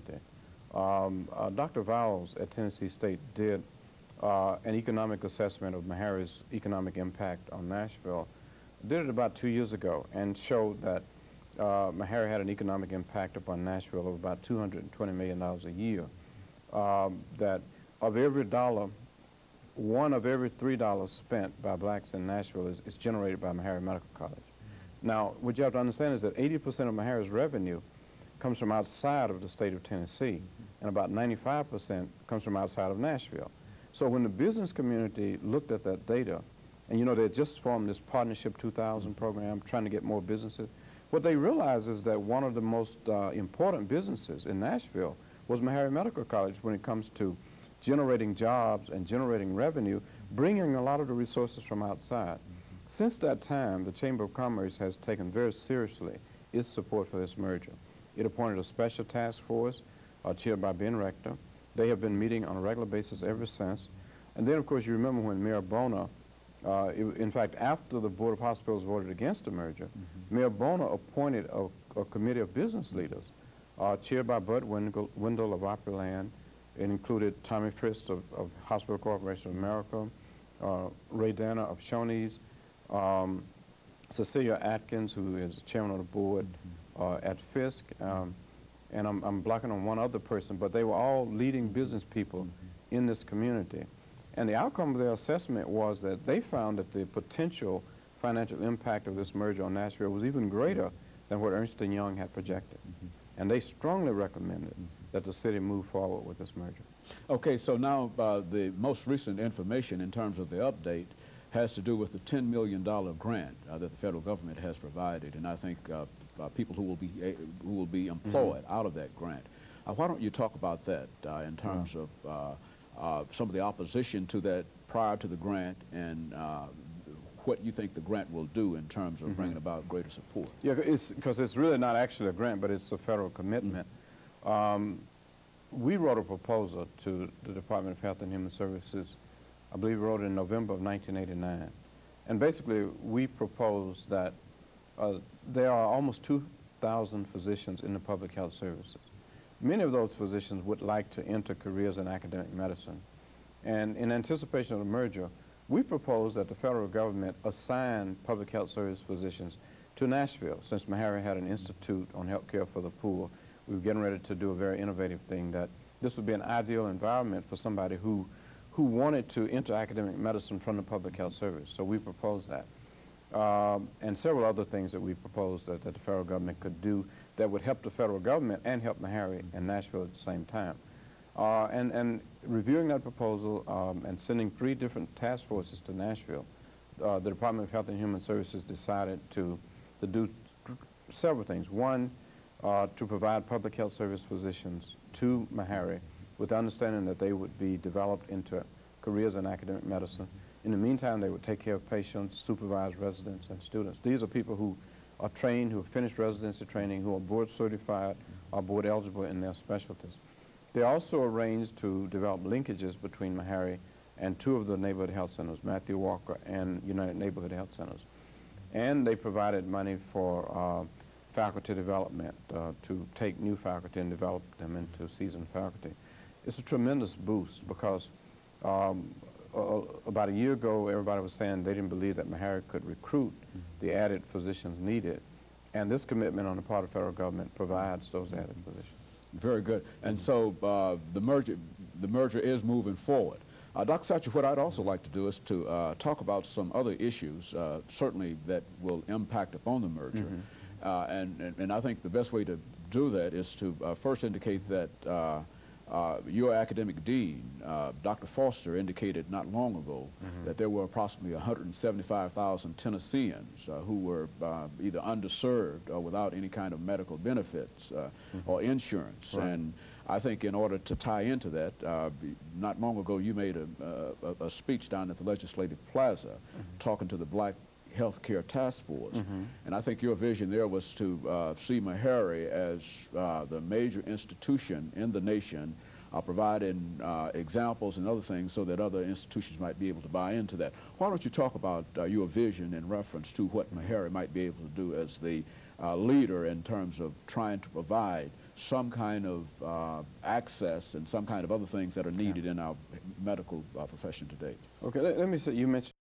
community. Dr. Vowles at Tennessee State did an economic assessment of Meharry's economic impact on Nashville, did it about 2 years ago, and showed that Meharry had an economic impact upon Nashville of about $220 million a year. That of every dollar, one of every $3 spent by blacks in Nashville is generated by Meharry Medical College. Now, what you have to understand is that 80% of Meharry's revenue comes from outside of the state of Tennessee, and about 95% comes from outside of Nashville. So when the business community looked at that data, and you know, they had just formed this Partnership 2000 program trying to get more businesses, what they realized is that one of the most important businesses in Nashville was Meharry Medical College when it comes to generating jobs and generating revenue, bringing a lot of the resources from outside. Since that time, the Chamber of Commerce has taken very seriously its support for this merger. It appointed a special task force chaired by Ben Rector. They have been meeting on a regular basis ever since. And then, of course, you remember when Mayor Bona, in fact, after the Board of Hospitals voted against the merger, Mayor Bona appointed a committee of business leaders chaired by Bud Wendell of Opryland. It included Tommy Frist of Hospital Corporation of America, Ray Dana of Shoney's, Cecilia Atkins, who is chairman of the board at Fisk, and I'm blocking on one other person, but they were all leading business people in this community. And the outcome of their assessment was that they found that the potential financial impact of this merger on Nashville was even greater than what Ernst & Young had projected. And they strongly recommended that the city move forward with this merger. Okay, so now the most recent information in terms of the update has to do with the $10 million grant that the federal government has provided, and I think people who will be employed out of that grant. Why don't you talk about that in terms of some of the opposition to that prior to the grant, and what you think the grant will do in terms of bringing about greater support? Yeah, because it's really not actually a grant, but it's a federal commitment. We wrote a proposal to the Department of Health and Human Services. I believe we wrote it in November of 1989. And basically, we proposed that there are almost 2,000 physicians in the public health services. Many of those physicians would like to enter careers in academic medicine. And in anticipation of the merger, we proposed that the federal government assign public health service physicians to Nashville. Since Meharry had an institute on health care for the poor, we were getting ready to do a very innovative thing, that this would be an ideal environment for somebody who wanted to enter academic medicine from the public health service. So we proposed that. And several other things that we proposed that the federal government could do that would help the federal government and help Meharry and Nashville at the same time. And reviewing that proposal and sending 3 different task forces to Nashville, the Department of Health and Human Services decided to do several things. One, to provide public health service physicians to Meharry with the understanding that they would be developed into careers in academic medicine. In the meantime, they would take care of patients, supervise residents and students. These are people who are trained, who have finished residency training, who are board certified, are board eligible in their specialties. They also arranged to develop linkages between Meharry and 2 of the neighborhood health centers, Matthew Walker and United Neighborhood Health Centers. And they provided money for faculty development, to take new faculty and develop them into seasoned faculty. It's a tremendous boost because about a year ago, everybody was saying they didn't believe that Meharry could recruit the added physicians needed. And this commitment on the part of the federal government provides those added physicians. Very good. And so the merger is moving forward. Dr. Satcher, what I'd also like to do is to talk about some other issues, certainly that will impact upon the merger. And I think the best way to do that is to first indicate that your academic dean, Dr. Foster, indicated not long ago that there were approximately 175,000 Tennesseans who were either underserved or without any kind of medical benefits or insurance. Right. And I think in order to tie into that, not long ago you made a speech down at the Legislative Plaza talking to the Black Healthcare Task Force. And I think your vision there was to see Meharry as the major institution in the nation, providing examples and other things so that other institutions might be able to buy into that. Why don't you talk about your vision in reference to what Meharry might be able to do as the leader in terms of trying to provide some kind of access and some kind of other things that are needed in our medical profession today. Okay, let me say, you mentioned